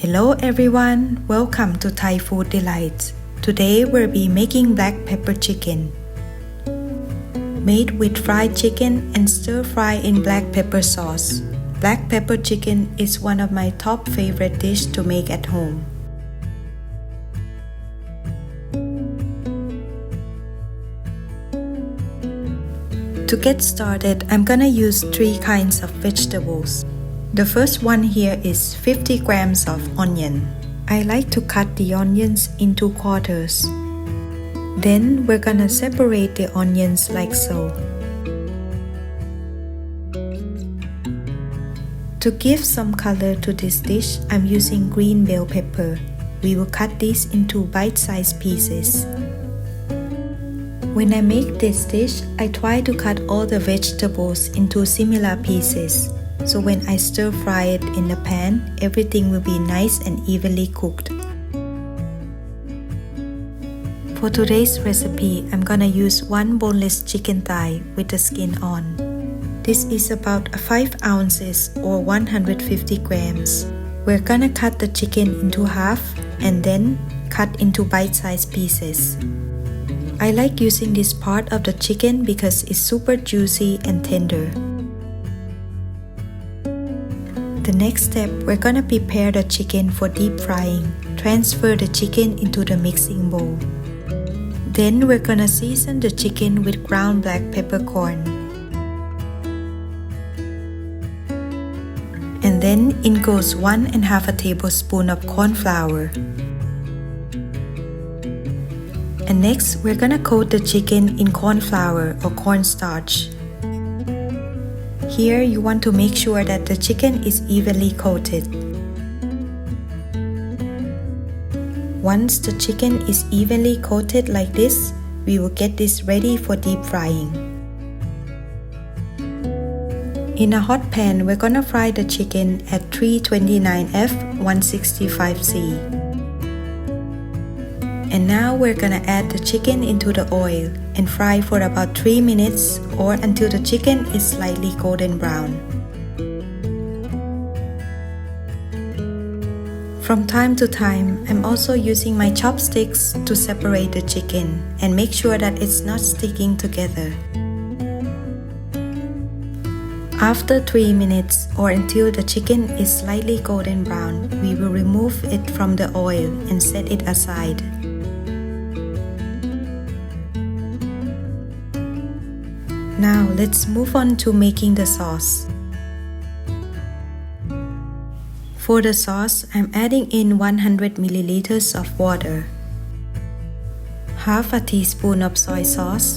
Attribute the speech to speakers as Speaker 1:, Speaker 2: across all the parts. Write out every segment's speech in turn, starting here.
Speaker 1: Hello everyone, welcome to Thai Food Delights. Today we'll be making black pepper chicken. Made with fried chicken and stir fry in black pepper sauce. Black pepper chicken is one of my top favorite dish to make at home. To get started, I'm gonna use 3 kinds of vegetables. The first one here is 50 grams of onion. I like to cut the onions into quarters. Then we're gonna separate the onions like so. To give some color to this dish, I'm using green bell pepper. We will cut these into bite-sized pieces. When I make this dish, I try to cut all the vegetables into similar pieces. So when I stir fry it in the pan, everything will be nice and evenly cooked. For today's recipe, I'm gonna use 1 boneless chicken thigh with the skin on. This is about 5 ounces or 150 grams. We're gonna cut the chicken into half and then cut into bite-sized pieces. I like using this part of the chicken because it's super juicy and tender. The next step, we're gonna prepare the chicken for deep frying. Transfer the chicken into the mixing bowl. Then we're gonna season the chicken with ground black peppercorn. And then in goes 1½ tablespoon of corn flour. And next, we're gonna coat the chicken in corn flour or cornstarch. Here, you want to make sure that the chicken is evenly coated. Once the chicken is evenly coated like this, we will get this ready for deep frying. In a hot pan, we're gonna fry the chicken at 329F 165C. And now we're gonna add the chicken into the oil and fry for about 3 minutes or until the chicken is slightly golden brown. From time to time, I'm also using my chopsticks to separate the chicken and make sure that it's not sticking together. After 3 minutes or until the chicken is slightly golden brown, we will remove it from the oil and set it aside. Now let's move on to making the sauce. For the sauce, I'm adding in 100 milliliters of water, half a teaspoon of soy sauce,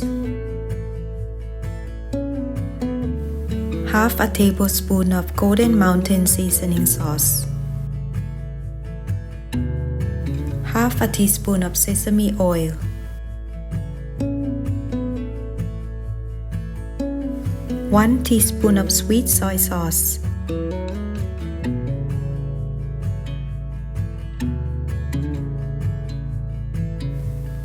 Speaker 1: half a tablespoon of Golden Mountain seasoning sauce, half a teaspoon of sesame oil, 1 teaspoon of sweet soy sauce,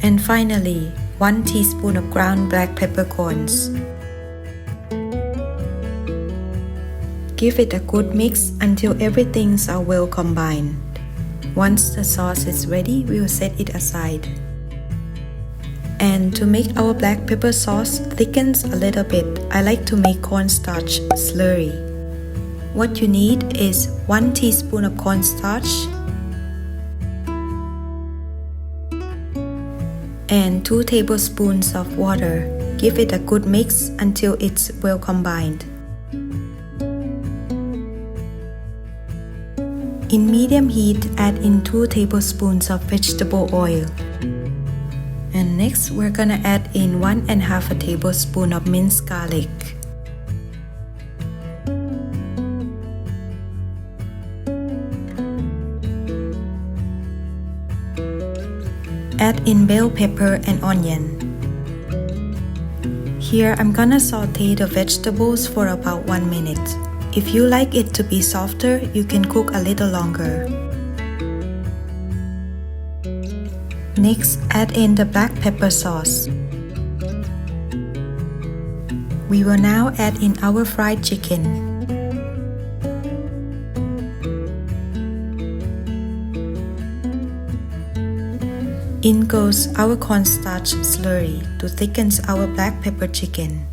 Speaker 1: and finally 1 teaspoon of ground black peppercorns. Give it a good mix until everything's are well combined. Once the sauce is ready, we will set it aside. And to make our black pepper sauce thickens a little bit, I like to make cornstarch slurry. What you need is 1 teaspoon of cornstarch and 2 tablespoons of water. Give it a good mix until it's well combined. In medium heat, add in 2 tablespoons of vegetable oil. And next, we're gonna add in 1½ tablespoon of minced garlic. Add in bell pepper and onion. Here, I'm gonna saute the vegetables for about 1 minute. If you like it to be softer, you can cook a little longer. Next, add in the black pepper sauce. We will now add in our fried chicken. In goes our cornstarch slurry to thicken our black pepper chicken.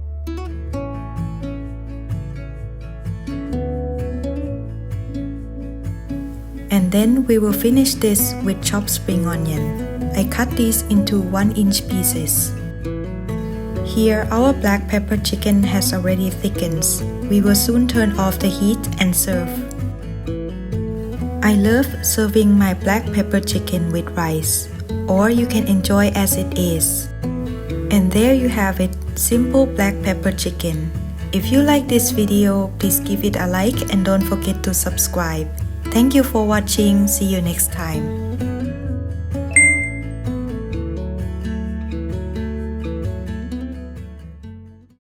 Speaker 1: And then we will finish this with chopped spring onion. I cut these into 1-inch pieces. Here our black pepper chicken has already thickened. We will soon turn off the heat and serve. I love serving my black pepper chicken with rice, or you can enjoy as it is. And there you have it, simple black pepper chicken. If you like this video, please give it a like and don't forget to subscribe. Thank you for watching. See you next time.